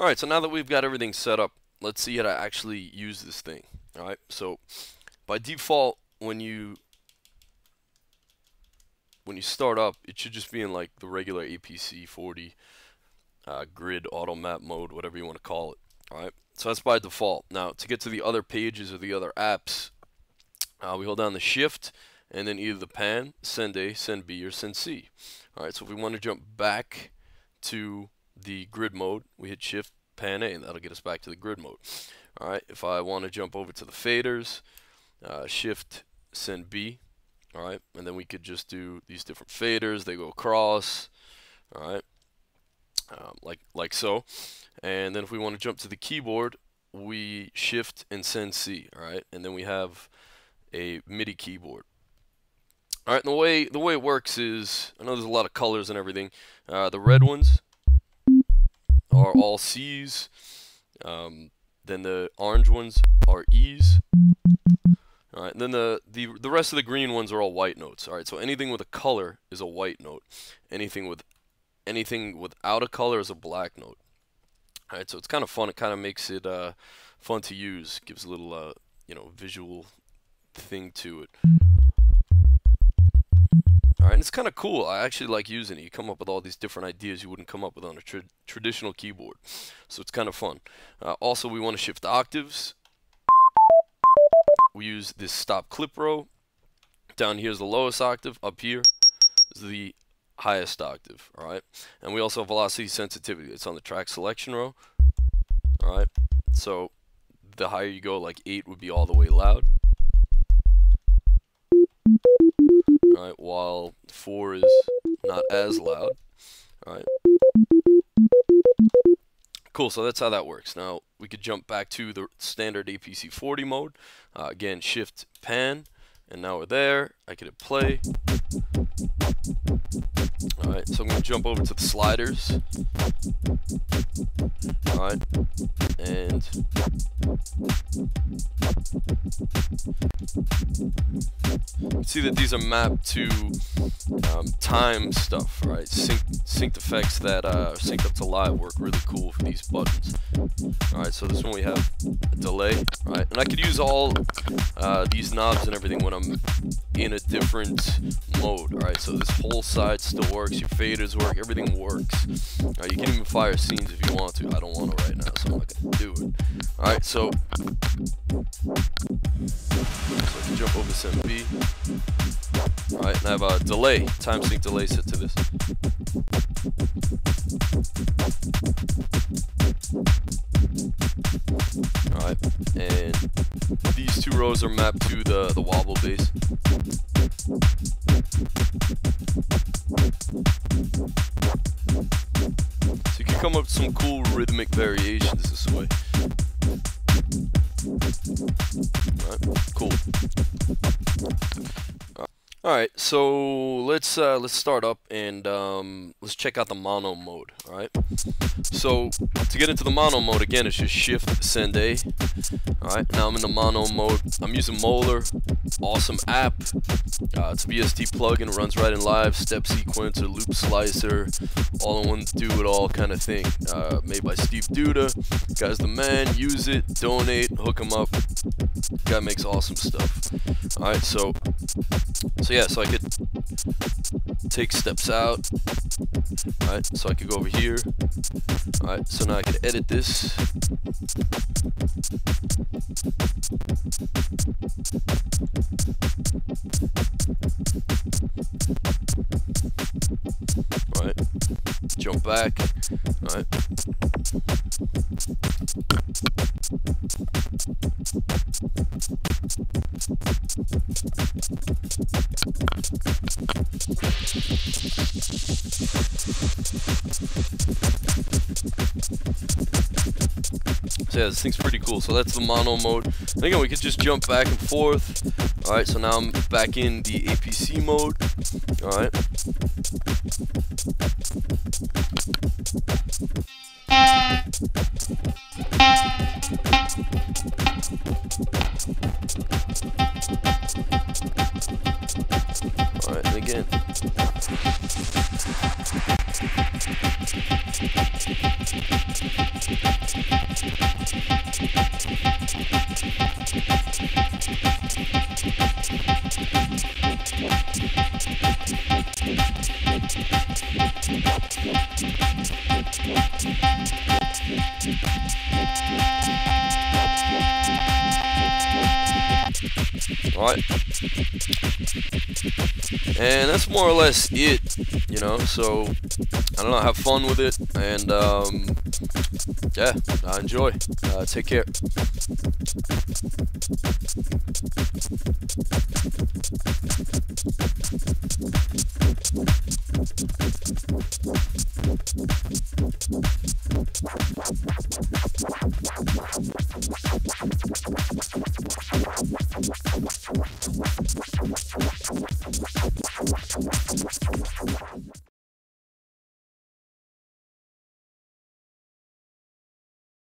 Alright, so now that we've got everything set up, let's see how to actually use this thing. Alright, so by default, when you start up, it should just be in like the regular APC 40 grid auto map mode, whatever you want to call it. Alright, so that's by default. Now, to get to the other pages or the other apps, we hold down the shift and then either the pan, send A, send B, or send C. Alright, so if we want to jump back to the grid mode, we hit shift, pan A, and that'll get us back to the grid mode. Alright, if I want to jump over to the faders, shift, send B. Alright, and then we could just do these different faders, they go across. Alright, like so. And then if we want to jump to the keyboard, we shift and send C. Alright, and then we have a MIDI keyboard. Alright, and the way it works is, I know there's a lot of colors and everything. The red ones are all C's. Then the orange ones are E's. Alright, and then the rest of the green ones are all white notes. Alright, so anything with a color is a white note. Anything without a color is a black note. Alright, so it's kind of fun. It kind of makes it fun to use. Gives a little visual thing to it. Alright, and it's kind of cool. I actually like using it. You come up with all these different ideas you wouldn't come up with on a traditional keyboard. So it's kind of fun. Also, we want to shift octaves. We use this stop clip row. Down here is the lowest octave. Up here is the highest octave. Alright, and we also have velocity sensitivity. It's on the track selection row. Alright, so the higher you go, like 8 would be all the way loud. Alright, while 4 is not as loud. Alright. Cool, so that's how that works. Now, we could jump back to the standard APC 40 mode. Again, shift, pan, and now we're there. I could hit play. Alright, so I'm going to jump over to the sliders. Alright, and you see that these are mapped to time stuff, right? Synced effects that are synced up to live work really cool for these buttons. Alright, so this one we have a delay, right? And I could use all these knobs and everything when I'm in a different mode. Alright, so this whole side still works, your faders work, everything works. You can even fire scenes if you want to. I don't want to right now, so I'm not going to do it. Alright, so I can jump over to send B. Alright, and I have a delay, time sync delay set to this. Alright, and these two rows are mapped to the wobble bass. So you can come up with some cool rhythmic variations this way. Alright, cool. Alright, so let's start up and let's check out the mono mode. Alright, so to get into the mono mode, again, it's just shift, send A. Alright, now I'm in the mono mode. I'm using Molar, awesome app. It's a BST plugin, it runs right in live, step sequencer, loop slicer, all in one do-it-all kind of thing. Made by Steve Duda. Guy's the man, use it, donate, hook him up. Guy makes awesome stuff. Alright, so yeah, so I could take steps out. Alright, so I could go over here. Alright, so now I could edit this. Alright, jump back. Alright. So yeah, this thing's pretty cool. So that's the mono mode. And again, we could just jump back and forth. Alright, so now I'm back in the APC mode. Alright. Alright, and again. Alright. And that's more or less it, you know, so I don't know, have fun with it, and yeah, enjoy. Take care.